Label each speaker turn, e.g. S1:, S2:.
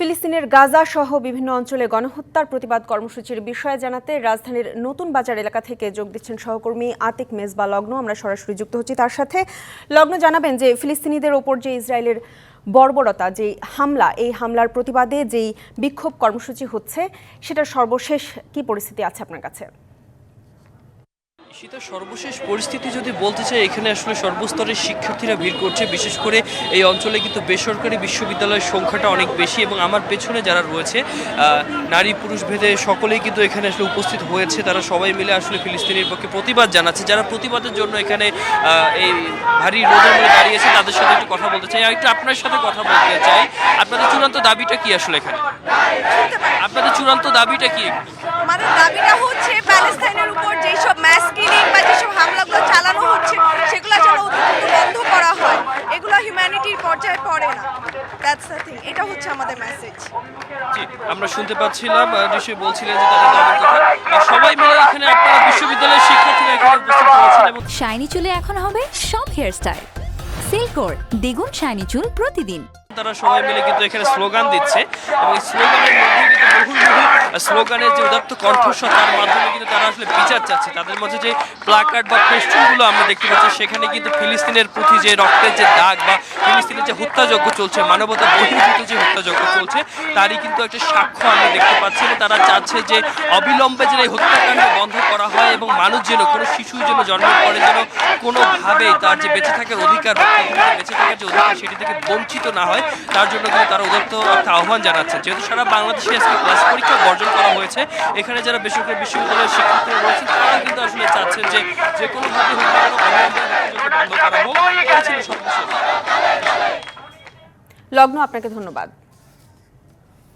S1: ফিলিস্তিনের গাজা সহ বিভিন্ন অঞ্চলে গণহত্যার প্রতিবাদ কর্মসূচির বিষয়ে জানাতে রাজধানীর নতুন বাজার এলাকা থেকে যোগ দিচ্ছেন সহকর্মী আতিক মেজবা লগ্ন। আমরা সরাসরি যুক্ত হচ্ছি তার সাথে। লগ্ন, জানাবেন যে ফিলিস্তিনিদের ওপর যে ইসরায়েলের বর্বরতা, যে হামলা, এই হামলার প্রতিবাদে যেই বিক্ষোভ কর্মসূচি হচ্ছে সেটার সর্বশেষ কি পরিস্থিতি আছে আপনার কাছে?
S2: শীতের সর্বশেষ পরিস্থিতি যদি বলতে চাই, এখানে আসলে সর্বস্তরের শিক্ষার্থীরা ভিড় করছে। বিশেষ করে এই অঞ্চলে কিন্তু বেসরকারি বিশ্ববিদ্যালয়ের সংখ্যাটা অনেক বেশি এবং আমার পেছনে যারা রয়েছে নারী পুরুষ ভেদে সকলেই কিন্তু এখানে আসলে উপস্থিত হয়েছে। তারা সবাই মিলে আসলে ফিলিস্তিনের পক্ষে প্রতিবাদ জানাচ্ছে। যারা প্রতিবাদের জন্য এখানে এই ভারী রোদের মধ্যে দাঁড়িয়েছে তাদের সাথে একটু কথা বলতে চাই। আর একটু আপনার সাথে কথা বলতে চাই, আপনাদের চূড়ান্ত দাবিটা কি আসলে এখানে? আপনাদের চূড়ান্ত দাবিটা কি?
S3: আমাদের দাবিটা হচ্ছে প্যালেস্তাইনের উপর যেসব ম্যাস কিলিং বা যেসব হামলাগুলো চালানো হচ্ছে সেগুলো যেন অত্যন্ত বন্ধ করা হয়। এগুলো হিউম্যানিটির পর্যায়ে পড়ে না। That's the thing. এটা হচ্ছে আমাদের মেসেজ।
S2: জি, আমরা শুনতে পাচ্ছিলাম নিশ্চয়ই বলছিলেন যে তাদের দাবির কথা। সবাই মিলে এখানে আপনারা বিশ্ববিদ্যালয়ের শিক্ষার্থীরা এখানে উপস্থিত হয়েছেন এবং
S4: শাইনি চুলে এখন হবে সব হেয়ারস্টাইল। সিল্কোর দ্বিগুণ শাইনি চুল প্রতিদিন।
S2: তারা সবাই মিলে কিন্তু এখানে স্লোগান দিচ্ছে এবং এই স্লোগানের মধ্যে কিন্তু বহু স্লোগানের যে উদাত্ত কণ্ঠস্বর, তার মাধ্যমে কিন্তু তারা আসলে বিচার চাচ্ছে। তাদের মধ্যে যে প্লাকার্ড বা ফেস্টুনগুলো আমরা দেখতে পাচ্ছি, সেখানে কিন্তু ফিলিস্তিনের প্রতি যে রক্তের যে দাগ বা ফিলিস্তিনের যে হত্যাযজ্ঞ চলছে, মানবতা বহির্ভূত যে হত্যাযজ্ঞ চলছে, তারই কিন্তু একটা সাক্ষ্য আমরা দেখতে পাচ্ছি। এবং তারা চাচ্ছে যে অবিলম্বে যেন এই হত্যাকাণ্ড বন্ধ করা হয় এবং মানুষ যেন, কোনো শিশু যেন জন্মের পরে যেন কোনোভাবেই তার যে বেঁচে থাকার অধিকার, বেঁচে থাকার যে অধিকার, সেটি থেকে বঞ্চিত না হয়, তার জন্য কিন্তু তারা উদাত্ত একটা আহ্বান জানাচ্ছে। যেহেতু সারা বাংলাদেশে আজকে ক্লাস পরীক্ষা বর্জন করা হয়েছে, এখানে যারা বেসরকারি বিশ্ববিদ্যালয়ের শিক্ষার্থীরা রয়েছেন তারা কিন্তু আসলে চাচ্ছেন যে যে কোনোভাবে বন্ধ করা হোক।
S1: লগ্ন, আপনাকে ধন্যবাদ।